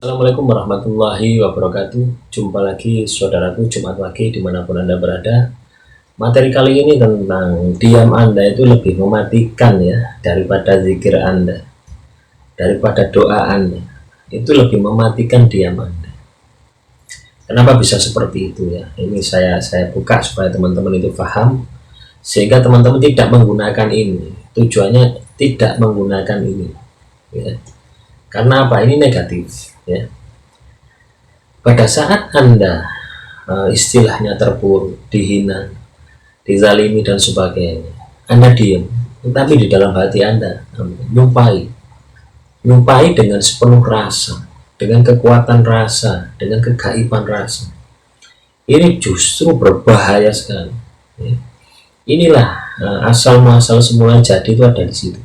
Assalamualaikum warahmatullahi wabarakatuh. Jumpa lagi saudaraku, Jumat lagi dimanapun Anda berada. Materi kali ini tentang diam Anda itu lebih mematikan ya daripada zikir Anda, daripada doa Anda. Itu lebih mematikan diam Anda. Kenapa bisa seperti itu ya? Ini saya buka supaya teman-teman itu paham, sehingga teman-teman tidak menggunakan ini. Tujuannya tidak menggunakan ini ya. Karena apa? Ini negatif ya. Pada saat Anda istilahnya terpuruk, dihina, dizalimi dan sebagainya, Anda diam, tetapi di dalam hati Anda nyumpai dengan sepenuh rasa, dengan kekuatan rasa, dengan kegaiban rasa. Ini justru berbahaya sekali ya. Inilah asal muasal semula jadi itu ada di situ.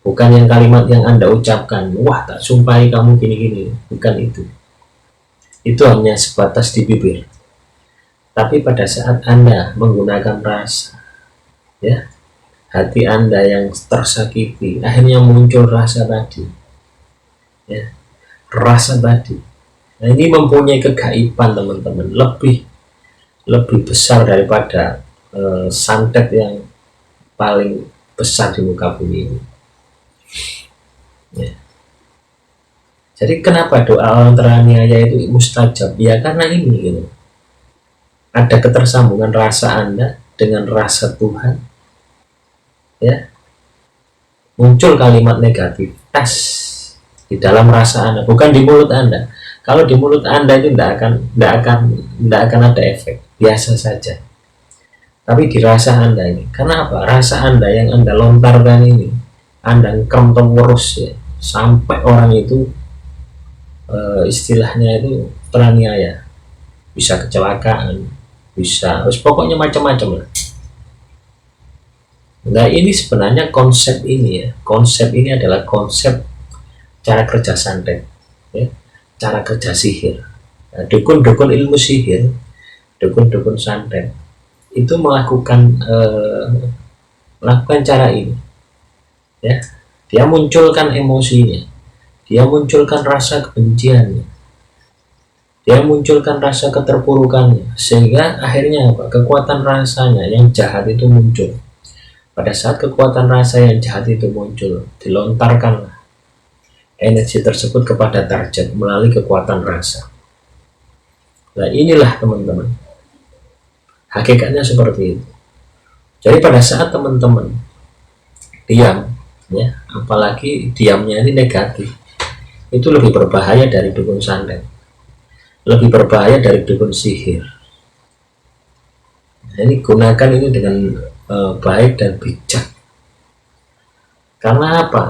Bukan yang kalimat yang Anda ucapkan, wah tak sumpahi kamu gini-gini, bukan itu. Itu hanya sebatas di bibir. Tapi pada saat Anda menggunakan rasa, ya, hati Anda yang tersakiti, akhirnya muncul rasa tadi, ya, rasa tadi. Nah, ini mempunyai kegaiban teman-teman, lebih besar daripada santet yang paling besar di muka bumi ini. Ya. Jadi kenapa doa orang teraniaya itu mustajab? Ya karena ini gitu. Ada ketersambungan rasa Anda dengan rasa Tuhan. Ya. Muncul kalimat negatif tes di dalam rasa Anda, bukan di mulut Anda. Kalau di mulut Anda itu tidak akan ada efek, biasa saja. Tapi di rasa Anda ini, karena apa? Rasa Anda yang Anda lontarkan ini, Anda kerem terus ya, sampai orang itu istilahnya itu teraniaya, bisa kecelakaan, bisa pokoknya macam-macam lah. Nah ini sebenarnya konsep ini adalah konsep cara kerja santet ya, cara kerja sihir. Nah, dukun-dukun ilmu sihir, dukun-dukun santet itu melakukan cara ini ya. Dia munculkan emosinya, dia munculkan rasa kebenciannya, dia munculkan rasa keterpurukannya, sehingga akhirnya apa? Kekuatan rasanya yang jahat itu muncul. Pada saat kekuatan rasa yang jahat itu muncul, dilontarkan energi tersebut kepada target melalui kekuatan rasa. Nah inilah teman-teman, hakikatnya seperti itu. Jadi pada saat teman-teman diam ya, apalagi diamnya ini negatif, itu lebih berbahaya dari dukun santet, lebih berbahaya dari dukun sihir. Nah, ini gunakan ini dengan baik dan bijak. Karena apa?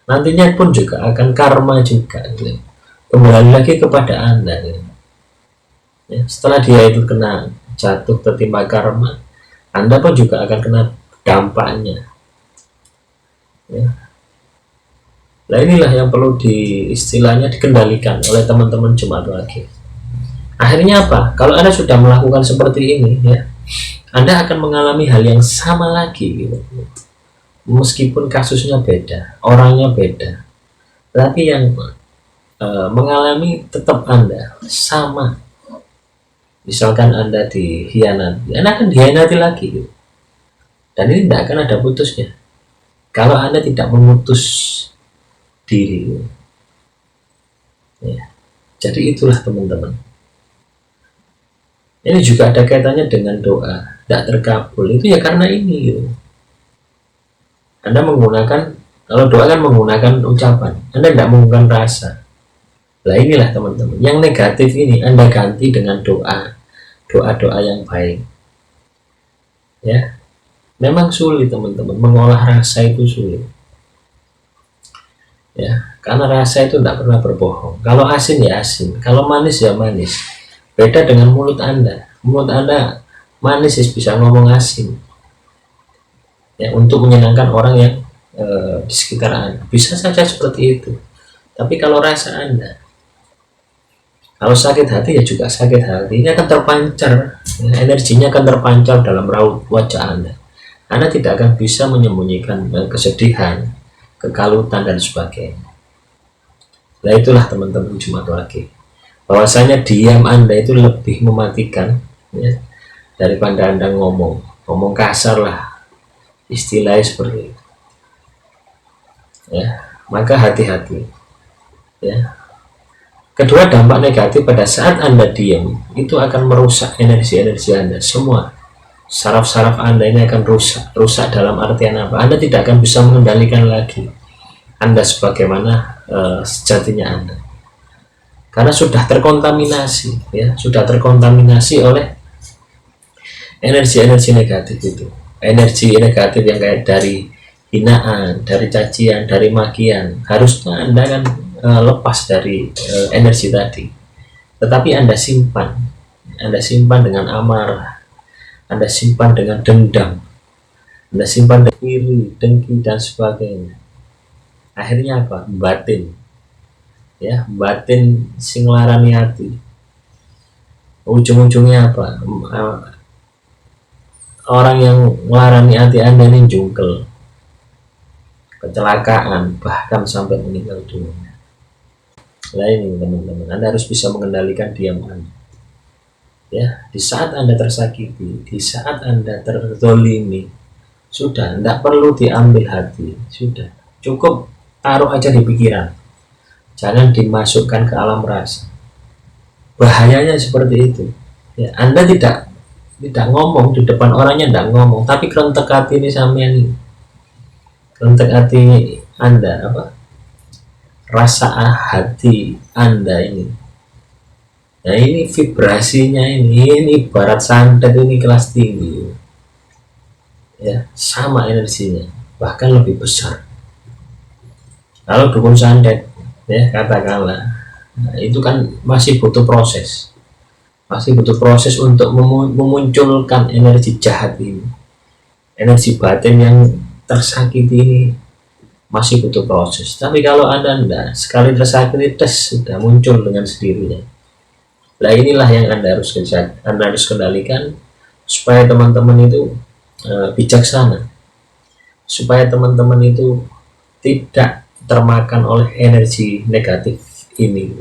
Nantinya pun juga akan karma juga gitu. Kembali lagi kepada Anda gitu. Ya, setelah dia itu kena jatuh tertimpa karma, Anda pun juga akan kena dampaknya ya. Nah inilah yang perlu istilahnya dikendalikan oleh teman-teman Jumat lagi. Akhirnya apa? Kalau Anda sudah melakukan seperti ini ya, Anda akan mengalami hal yang sama lagi gitu. Meskipun kasusnya beda, orangnya beda, tapi yang mengalami tetap Anda sama. Misalkan Anda dihianati, Anda akan dihianati lagi gitu. Dan ini tidak akan ada putusnya kalau Anda tidak memutus diri ya. Jadi itulah teman-teman, ini juga ada kaitannya dengan doa tidak terkabul itu ya karena ini gitu. Anda menggunakan, kalau doa kan menggunakan ucapan, Anda tidak menggunakan rasa. Nah inilah teman-teman, yang negatif ini Anda ganti dengan doa yang baik ya. Memang sulit teman-teman, mengolah rasa itu sulit ya, karena rasa itu tidak pernah berbohong. Kalau asin ya asin, kalau manis ya manis. Beda dengan mulut Anda manis bisa ngomong asin ya, untuk menyenangkan orang yang di sekitar Anda, bisa saja seperti itu. Tapi kalau rasa Anda, kalau sakit hati ya juga sakit hati, ini akan terpancar ya, energinya akan terpancar dalam raut wajah Anda. Anda tidak akan bisa menyembunyikan kesedihan, kekalutan dan sebagainya. Nah itulah teman-teman Jumat Wage, bahwasanya diam Anda itu lebih mematikan, ya, daripada Anda ngomong kasar lah, istilahnya seperti itu, ya. Maka hati-hati, ya. Kedua, dampak negatif pada saat Anda diam itu akan merusak energi-energi Anda semua. Saraf-saraf Anda ini akan rusak dalam artian apa? Anda tidak akan bisa mengendalikan lagi Anda sebagaimana sejatinya Anda, karena sudah terkontaminasi, ya, sudah terkontaminasi oleh energi-energi negatif itu. Energi negatif yang kayak dari hinaan, dari cacian, dari makian, harusnya Anda kan lepas dari energi tadi, tetapi Anda simpan dengan amarah, Anda simpan dengan dendam, Anda simpan dengan iri, dengki, dan sebagainya. Akhirnya apa? Batin, ya, batin sing larani hati. Ujung-ujungnya apa? Orang yang melarani hati Anda ini jungkel, kecelakaan, bahkan sampai meninggal dunia. Nah ini teman-teman, Anda harus bisa mengendalikan diam Anda, ya. Di saat Anda tersakiti, di saat Anda terzolimi, sudah, tidak perlu diambil hati, sudah, cukup taruh aja di pikiran, jangan dimasukkan ke alam rasa. Bahayanya seperti itu, ya. Anda tidak ngomong di depan orangnya, tidak ngomong, tapi kerentek hati ini sampean ini, kerentek hati Anda, apa, rasa hati Anda ini. Nah ini vibrasinya ini ibarat santet ini kelas tinggi, ya, sama energinya, bahkan lebih besar. Kalau dukun santet, ya katakanlah, nah, itu kan masih butuh proses, untuk memunculkan energi jahat ini, energi batin yang tersakiti ini masih butuh proses. Tapi kalau Anda enggak, sekali tersakiti, sudah muncul dengan sendirinya. Nah inilah yang Anda harus kendalikan, supaya teman-teman itu bijaksana, supaya teman-teman itu tidak termakan oleh energi negatif ini,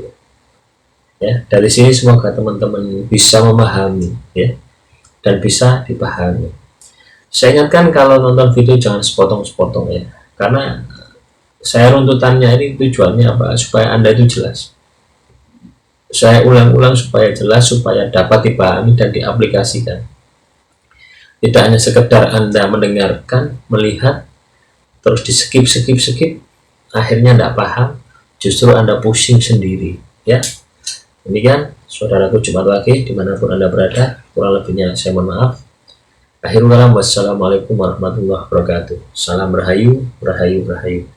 ya. Dari sini semoga teman-teman bisa memahami, ya, dan bisa dipahami. Saya ingatkan kalau nonton video jangan sepotong-sepotong, ya, karena saya runtutannya ini tujuannya apa? Supaya Anda itu jelas. Saya ulang-ulang supaya jelas, supaya dapat dipahami dan diaplikasikan. Tidak hanya sekedar Anda mendengarkan, melihat, terus di skip, akhirnya tidak paham, justru Anda pusing sendiri, ya. Demikian saudaraku Jumat Wage dimanapun Anda berada, kurang lebihnya saya mohon maaf. Akhirul kalam, wassalamualaikum warahmatullahi wabarakatuh. Salam rahayu, rahayu, rahayu.